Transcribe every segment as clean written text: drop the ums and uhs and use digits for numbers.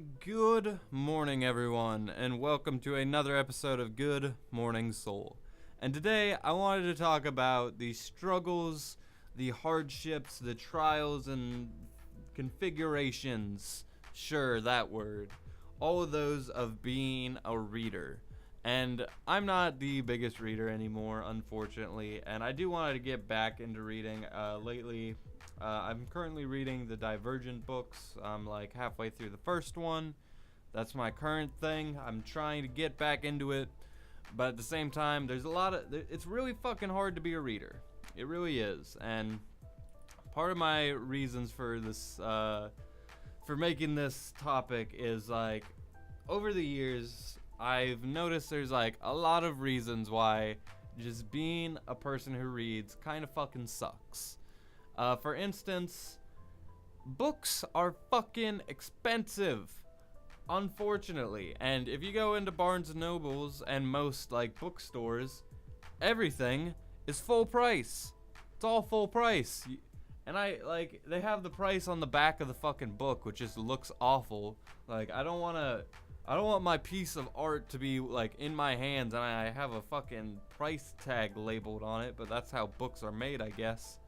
Good morning, everyone, and welcome to another episode of Good Morning Soul. And today, I wanted to talk about the struggles, the hardships, the trials, and configurations. Sure, that word. All of those of being a reader. And I'm not the biggest reader anymore, unfortunately, and I do want to get back into reading. Lately, I'm currently reading the Divergent books. I'm like halfway through the first one. That's my current thing. I'm trying to get back into it, but at the same time, it's really fucking hard to be a reader. It really is, and part of my reasons for this, for making this topic is like, over the years, I've noticed there's like a lot of reasons why just being a person who reads kind of fucking sucks. For instance, books are fucking expensive, unfortunately. And if you go into Barnes and Nobles and most like bookstores, everything is full price. It's all full price. And they have the price on the back of the fucking book, which just looks awful. Like, I don't want my piece of art to be like in my hands and I have a fucking price tag labeled on it, but that's how books are made, I guess.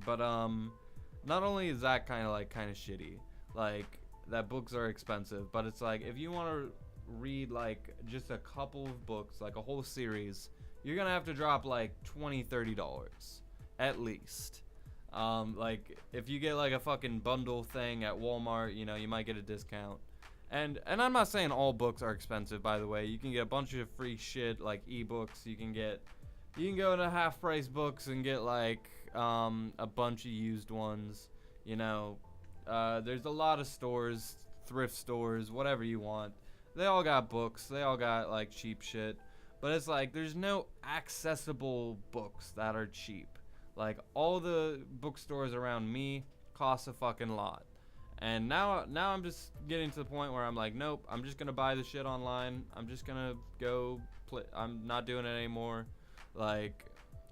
But not only is that kind of shitty, like that books are expensive, but it's like if you want to read like just a couple of books, like a whole series, you're gonna have to drop like $20-$30 at least. Like if you get like a fucking bundle thing at Walmart, you know, you might get a discount. And I'm not saying all books are expensive, by the way. You can get a bunch of free shit like ebooks. You can go into half price books and get like a bunch of used ones. You know, there's a lot of stores, thrift stores, whatever you want. They all got books. They all got like cheap shit. But it's like there's no accessible books that are cheap. Like all the bookstores around me cost a fucking lot. And now I'm just getting to the point where I'm like, nope, I'm just gonna buy the shit online. I'm just gonna go play. I'm not doing it anymore. Like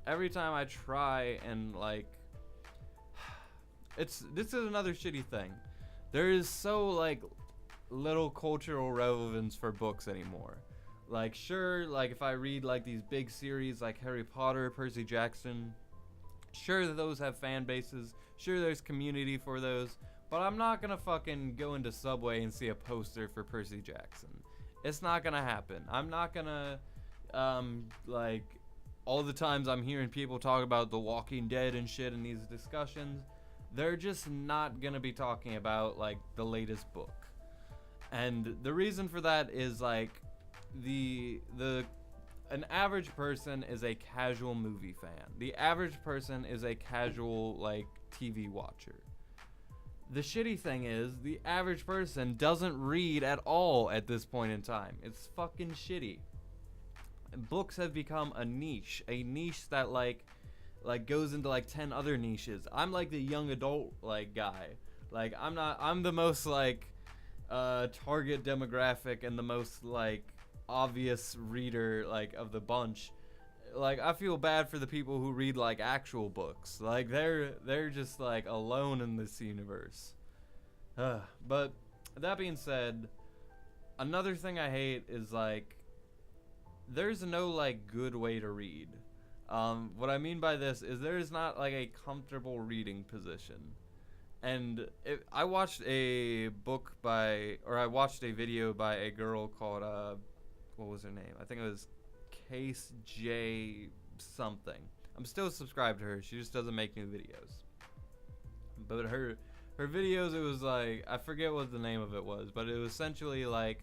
every time I try and like, this is another shitty thing. There is so like little cultural relevance for books anymore. Like sure, like if I read like these big series like Harry Potter, Percy Jackson, sure those have fan bases. Sure there's community for those. But I'm not gonna fucking go into Subway and see a poster for Percy Jackson. It's not gonna happen. I'm not gonna, like, all the times I'm hearing people talk about The Walking Dead and shit in these discussions, they're just not gonna be talking about, like, the latest book. And the reason for that is, like, an average person is a casual movie fan. The average person is a casual, like, TV watcher. The shitty thing is, the average person doesn't read at all at this point in time. It's fucking shitty. Books have become a niche that like goes into like 10 other niches. I'm like the young adult like guy. Like I'm the most like target demographic and the most like obvious reader like of the bunch. Like I feel bad for the people who read like actual books. Like they're just like alone in this universe. But that being said, another thing I hate is like there's no like good way to read. What I mean by this is there is not like a comfortable reading position. And I watched a video by a girl called what was her name? I think it was Case J something. I'm still subscribed to her. She just doesn't make new videos. But her videos, it was like, I forget what the name of it was, but it was essentially like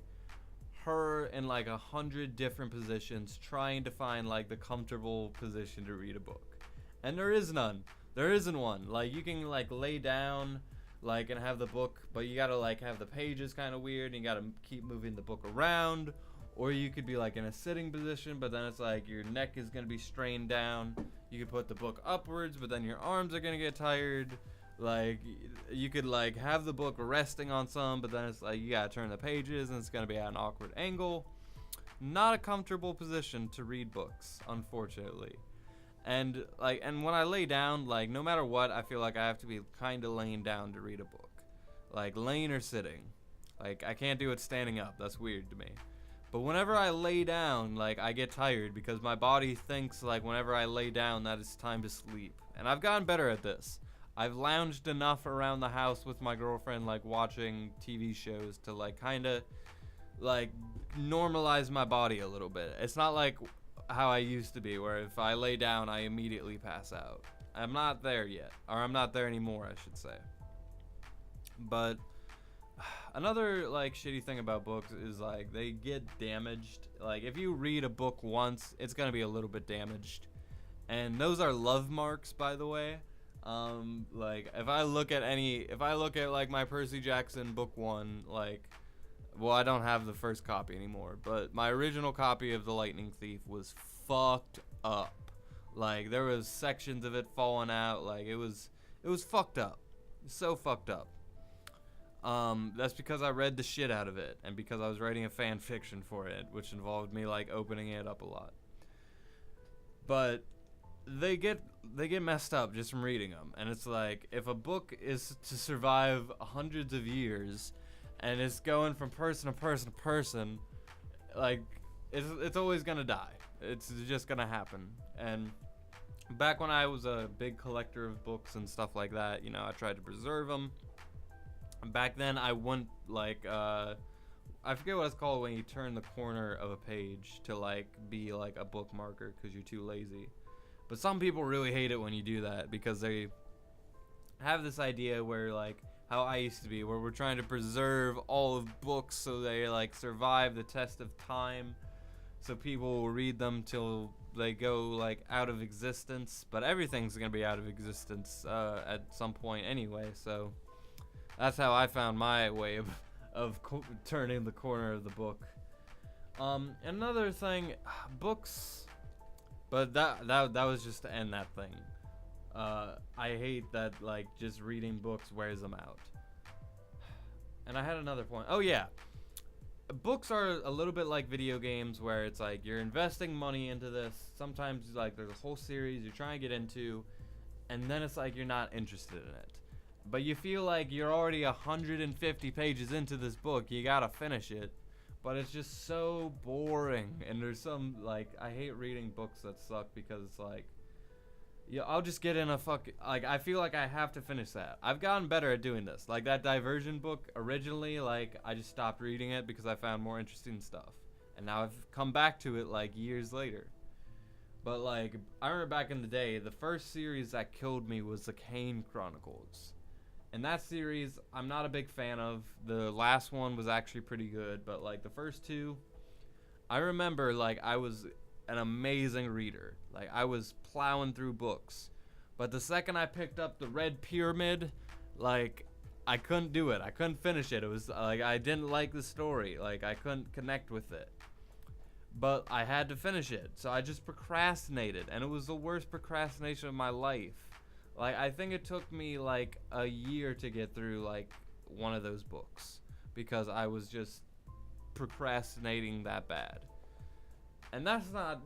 her in like 100 different positions trying to find like the comfortable position to read a book. And there is none. There isn't one. Like you can like lay down like and have the book, but you gotta like have the pages kind of weird and you gotta keep moving the book around. Or you could be like in a sitting position, but then it's like your neck is going to be strained down. You could put the book upwards, but then your arms are going to get tired. Like you could like have the book resting on some, but then it's like you got to turn the pages and it's going to be at an awkward angle. Not a comfortable position to read books, unfortunately. And when I lay down, like no matter what, I feel like I have to be kind of laying down to read a book. Like laying or sitting. Like, I can't do it standing up. That's weird to me. But whenever I lay down, like, I get tired because my body thinks, like, whenever I lay down that it's time to sleep. And I've gotten better at this. I've lounged enough around the house with my girlfriend, like, watching TV shows to, like, kind of, like, normalize my body a little bit. It's not like how I used to be, where if I lay down, I immediately pass out. I'm not there yet. Or I'm not there anymore, I should say. But another, like, shitty thing about books is, like, they get damaged. Like, if you read a book once, it's gonna be a little bit damaged. And those are love marks, by the way. Like, if I look at, like, my Percy Jackson book 1, like, well, I don't have the first copy anymore, but my original copy of The Lightning Thief was fucked up. Like, there was sections of it falling out. Like, it was fucked up. So fucked up. That's because I read the shit out of it, and because I was writing a fan fiction for it, which involved me, like, opening it up a lot. But they get messed up just from reading them, and it's like, if a book is to survive hundreds of years, and it's going from person to person to person, like, it's always gonna die. It's just gonna happen. And back when I was a big collector of books and stuff like that, you know, I tried to preserve them. Back then, I wouldn't, like, I forget what it's called when you turn the corner of a page to, like, be, like, a bookmarker because you're too lazy. But some people really hate it when you do that because they have this idea where, like, how I used to be, where we're trying to preserve all of books so they, like, survive the test of time, so people will read them till they go, like, out of existence. But everything's gonna be out of existence at some point anyway, so that's how I found my way of turning the corner of the book. Another thing, books, but that was just to end that thing. I hate that, like, just reading books wears them out. And I had another point. Oh yeah, books are a little bit like video games, where it's like you're investing money into this. Sometimes, like, there's a whole series you're trying to get into, and then it's like you're not interested in it. But you feel like you're already 150 pages into this book, you gotta finish it. But it's just so boring. And there's some, like, I hate reading books that suck because it's like, yeah, I'll just get in a like, I feel like I have to finish that. I've gotten better at doing this. Like, that Diversion book, originally, like, I just stopped reading it because I found more interesting stuff. And now I've come back to it, like, years later. But, like, I remember back in the day, the first series that killed me was the Kane Chronicles. And that series, I'm not a big fan of. The last one was actually pretty good, but, like, the first two, I remember, like, I was an amazing reader. Like, I was plowing through books. But the second I picked up the Red Pyramid, like, I couldn't do it. I couldn't finish it. It was, like, I didn't like the story. Like, I couldn't connect with it. But I had to finish it. So I just procrastinated, and it was the worst procrastination of my life. Like, I think it took me, like, a year to get through, like, one of those books, because I was just procrastinating that bad. And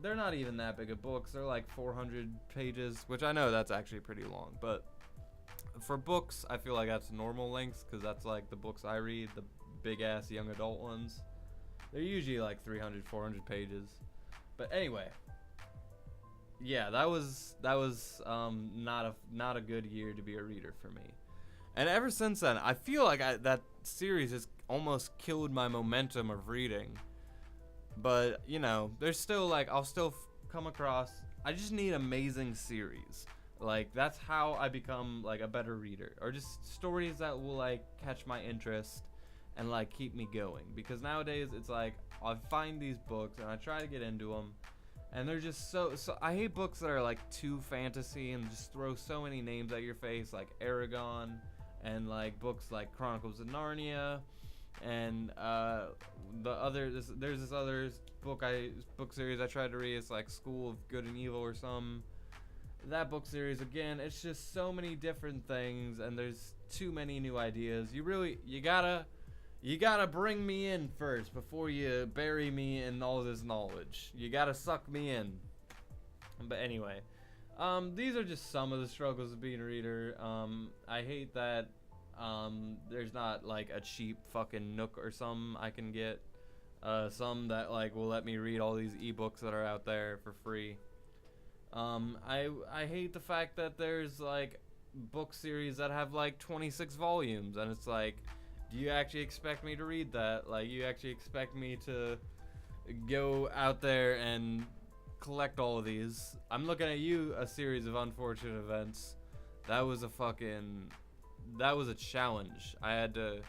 they're not even that big of books. They're like 400 pages, which I know that's actually pretty long. But for books, I feel like that's normal length, because that's, like, the books I read, the big-ass young adult ones. They're usually, like, 300, 400 pages. But anyway, yeah, that was not a good year to be a reader for me. And ever since then, I feel like that series has almost killed my momentum of reading. But, you know, there's still, like, I'll still come across, I just need amazing series. Like, that's how I become, like, a better reader. Or just stories that will, like, catch my interest and, like, keep me going. Because nowadays, it's like, I find these books and I try to get into them, and they're just so I hate books that are, like, too fantasy and just throw so many names at your face, like Aragon, and, like, books like Chronicles of Narnia, and there's this other book series I tried to read. It's like School of Good and Evil or something. That book series, again, it's just so many different things, and there's too many new ideas. You gotta bring me in first before you bury me in all this knowledge. You gotta suck me in. But anyway, these are just some of the struggles of being a reader. I hate that There's not like a cheap fucking Nook or some I can get. Some that like will let me read all these ebooks that are out there for free. I hate the fact that there's like book series that have like 26 volumes, and it's like, do you actually expect me to read that? Like, you actually expect me to go out there and collect all of these? I'm looking at you, A Series of Unfortunate Events. That was a challenge I had to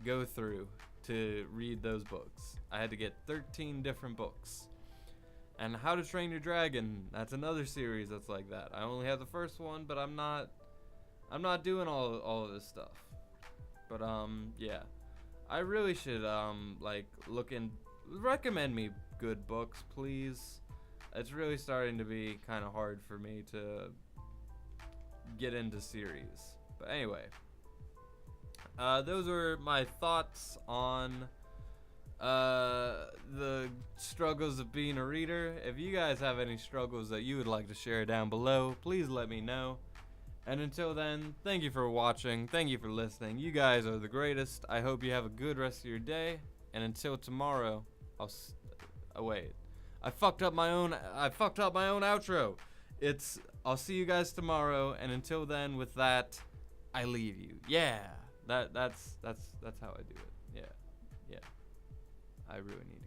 go through to read those books. I had to get 13 different books. And How to Train Your Dragon, that's another series that's like that. I only have the first one, but I'm not doing all of this stuff. But yeah. I really should like recommend me good books, please. It's really starting to be kind of hard for me to get into series. But anyway, those were my thoughts on the struggles of being a reader. If you guys have any struggles that you would like to share down below, please let me know. And until then, thank you for watching. Thank you for listening. You guys are the greatest. I hope you have a good rest of your day. And until tomorrow, wait. I fucked up my own outro. I'll see you guys tomorrow, and until then, with that, I leave you. Yeah. That's how I do it. Yeah. I really need to